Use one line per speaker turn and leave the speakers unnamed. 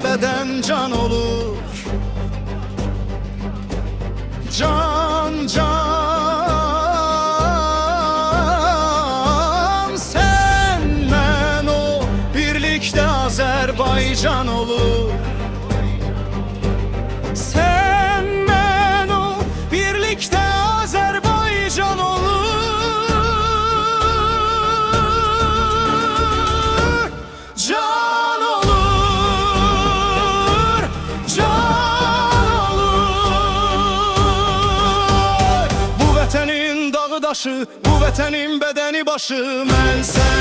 beden can olur. Can can senle o birlikte Azerbaycan olur. Senle o birlikte Azerbaycan olur. Can olur, can olur. Bu vətənin dağı daşı, bu vətənin bədəni başı. Mən sən